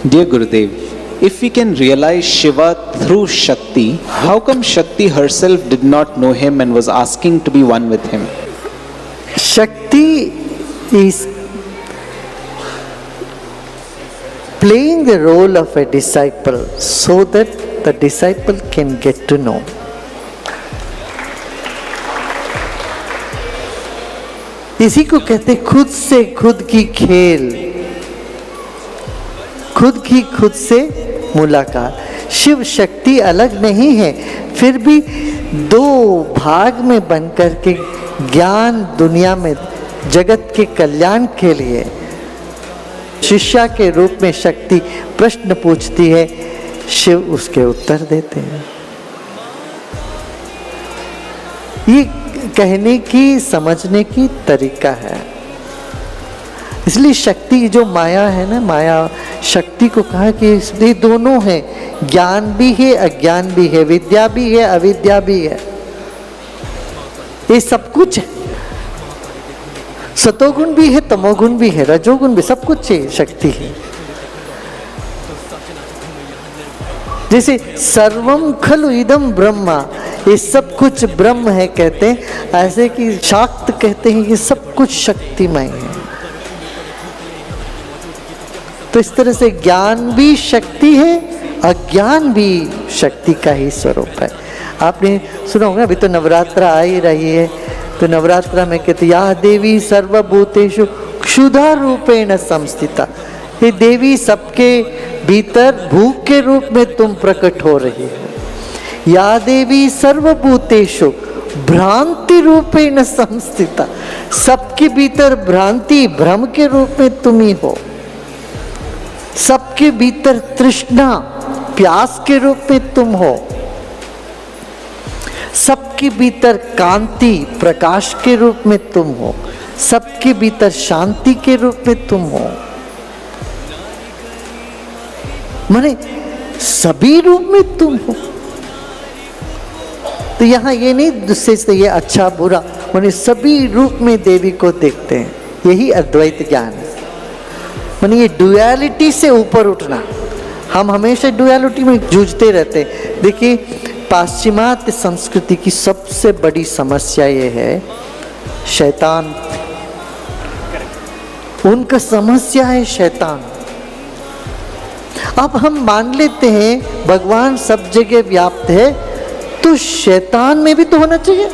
Dear Gurudev, if we can realize Shiva through Shakti, how come Shakti herself did not know him and was asking to be one with him? Shakti is playing the role of a disciple so that the disciple can get to know. इसी को कहते खुद से खुद की खेल, खुद से मुलाकात। शिव शक्ति अलग नहीं है, फिर भी दो भाग में बनकर के ज्ञान दुनिया में जगत के कल्याण के लिए शिष्या के रूप में शक्ति प्रश्न पूछती है, शिव उसके उत्तर देते हैं। ये कहने की समझने की तरीका है। इसलिए शक्ति जो माया है ना, माया शक्ति को कहा कि ये दोनों हैं, ज्ञान भी है अज्ञान भी है, विद्या भी है अविद्या भी है, ये सब कुछ है। सतोगुण भी है तमोगुण भी है, रजोगुण भी, सब कुछ है, शक्ति है। जैसे सर्वम खलु इदम ब्रह्मा, ये सब कुछ ब्रह्म है कहते हैं, ऐसे कि शाक्त कहते हैं कि सब कुछ शक्तिमय है। तो इस तरह से ज्ञान भी शक्ति है, अज्ञान भी शक्ति का ही स्वरूप है। आपने सुना होगा, अभी तो नवरात्रा आ ही रही है, तो नवरात्रा में कहते या देवी सर्वभूतेषु क्षुधा रूपेण संस्थिता, ये देवी सबके भीतर भूख के रूप में तुम प्रकट हो रही हो। या देवी सर्वभूतेषु भ्रांति रूपेण संस्थिता, सबके भीतर भ्रांति भ्रम के रूप में तुम ही हो। सबके भीतर तृष्णा प्यास के रूप में तुम हो। सबके भीतर कांति प्रकाश के रूप में तुम हो। सबके भीतर शांति के रूप में तुम हो। माने सभी रूप में तुम हो। तो यहाँ ये नहीं दूसरे से ये अच्छा बुरा, माने सभी रूप में देवी को देखते हैं, यही अद्वैत ज्ञान है। माने ये डुअलिटी से ऊपर उठना, हम हमेशा डुअलिटी में जूझते रहते हैं। देखिए पाश्चिमात्य संस्कृति की सबसे बड़ी समस्या ये है शैतान, उनका समस्या है शैतान। अब हम मान लेते हैं भगवान सब जगह व्याप्त है, तो शैतान में भी तो होना चाहिए,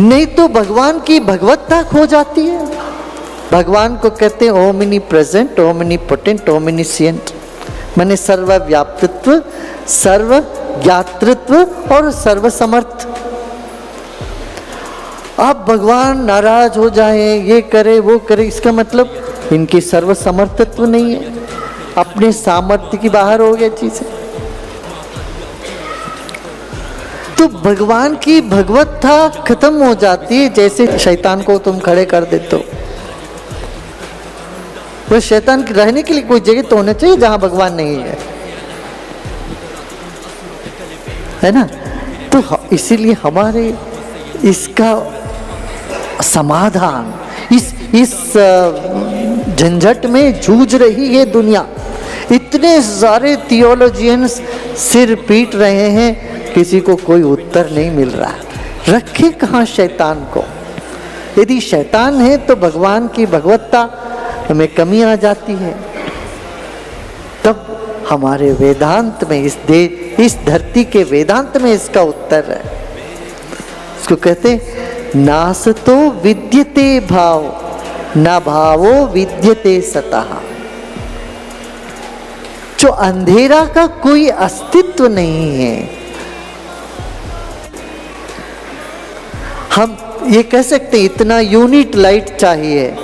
नहीं तो भगवान की भगवत्ता खो जाती है। भगवान को कहते हैं ओमिनी प्रेजेंट, ओमिनी पोटेंट, ओमिनिसिएंट, माने सर्वव्याप्तित्व, सर्व ज्ञातृत्व और सर्व समर्थ। अब भगवान नाराज हो जाए, ये करे वो करे, इसका मतलब इनकी सर्व समर्थत्व नहीं है, अपने सामर्थ्य की बाहर हो गया चीज है। तो भगवान की भगवत्ता खत्म हो जाती है। जैसे शैतान को तुम खड़े कर देते हो, वो शैतान के रहने के लिए कोई जगह तो होना चाहिए जहां भगवान नहीं है ना। तो इसीलिए हमारे इसका समाधान, इस झंझट में जूझ रही है दुनिया। इतने सारे थियोलॉजियंस सिर पीट रहे हैं, किसी को कोई उत्तर नहीं मिल रहा। रखे कहाँ शैतान को? यदि शैतान है तो भगवान की भगवत्ता हमें कमी आ जाती है। तब हमारे वेदांत में, इस धरती के वेदांत में इसका उत्तर है। इसको कहते नासतो विद्यते भाव, न भावो विद्यते सतः। जो अंधेरा का कोई अस्तित्व नहीं है। हम ये कह सकते इतना यूनिट लाइट चाहिए,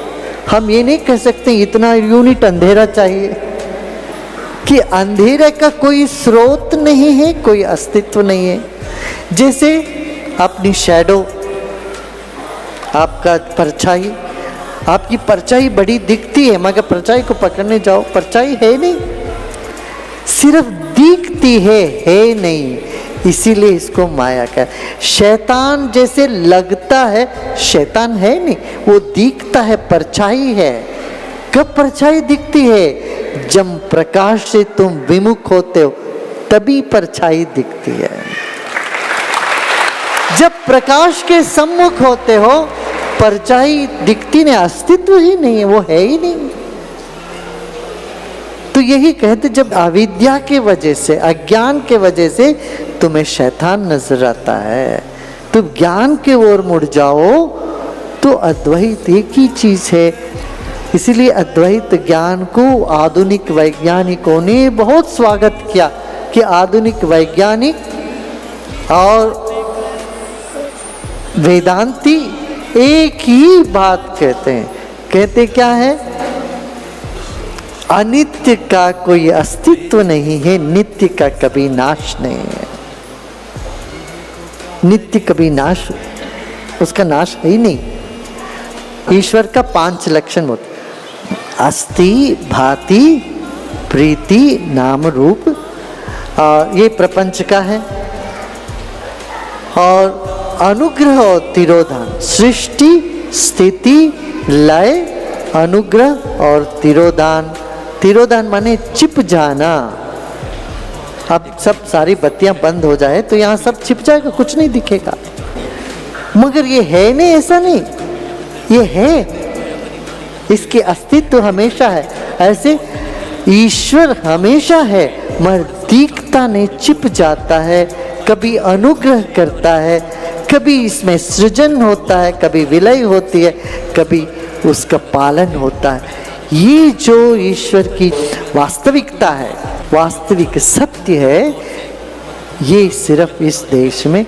हम ये नहीं कह सकते इतना यूनिट अंधेरा चाहिए, कि अंधेरे का कोई स्रोत नहीं है, कोई अस्तित्व नहीं है। जैसे अपनी शैडो, आपका परछाई, आपकी परछाई बड़ी दिखती है, मगर परछाई को पकड़ने जाओ, परछाई है नहीं, सिर्फ दिखती है नहीं। इसीलिए इसको माया का। शैतान जैसे लगता है, शैतान है नहीं, वो दिखता है, परछाई है। कब परछाई दिखती है? जब प्रकाश से तुम विमुख होते हो तभी परछाई दिखती है। जब प्रकाश के सम्मुख होते हो परछाई दिखती नहीं, अस्तित्व ही नहीं है, वो है ही नहीं। तो यही कहते, जब अविद्या के वजह से, अज्ञान के वजह से तुम्हें शैतान नजर आता है, तुम ज्ञान के ओर मुड़ जाओ तो अद्वैत एक ही चीज है। इसीलिए अद्वैत ज्ञान को आधुनिक वैज्ञानिकों ने बहुत स्वागत किया कि आधुनिक वैज्ञानिक और वेदांती एक ही बात कहते हैं। कहते क्या है? अनित्य का कोई अस्तित्व नहीं है, नित्य का कभी नाश नहीं है। नित्य कभी नाश, उसका नाश है ही नहीं। ईश्वर का 5 लक्षण होते, अस्ति, भाति, प्रीति, नाम, रूप। ये प्रपंच का है। और अनुग्रह और तिरोधान, सृष्टि, स्थिति, लय, अनुग्रह और तिरोधान। तिरोधान माने छिप जाना। अब सब सारी बत्तियां बंद हो जाए तो यहाँ सब छिप जाएगा, कुछ नहीं दिखेगा। मगर ये है नहीं, ऐसा नहीं, ये है, इसके अस्तित्व हमेशा है। ऐसे ईश्वर हमेशा है मगर दिखता नहीं, छिप जाता है। कभी अनुग्रह करता है, कभी इसमें सृजन होता है, कभी विलय होती है, कभी उसका पालन होता है। ये जो ईश्वर की वास्तविकता है, वास्तविक सत्य है, ये सिर्फ इस देश में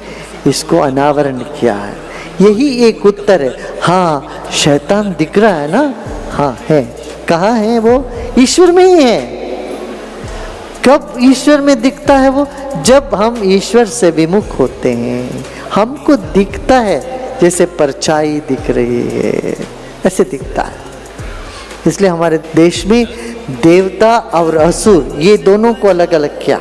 इसको अनावरण किया है। यही एक उत्तर है। हाँ, शैतान दिख रहा है ना, हाँ है। कहाँ है वो? ईश्वर में ही है। कब ईश्वर में दिखता है वो? जब हम ईश्वर से विमुख होते हैं। हमको दिखता है जैसे परछाई दिख रही है, ऐसे दिखता है। इसलिए हमारे देश में देवता और असुर ये दोनों को अलग अलग किया।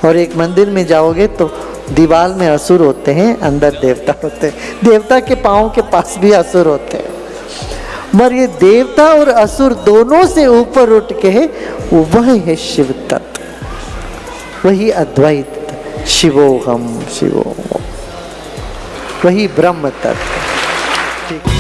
और एक मंदिर में जाओगे तो दीवार में असुर होते हैं, अंदर देवता होते हैं। देवता के पाँव के पास भी असुर होते हैं। मगर ये देवता और असुर दोनों से ऊपर उठ के है, वह है शिव तत्व, वही अद्वैत, शिवोहम शिवोहम, वही ब्रह्म तत्व।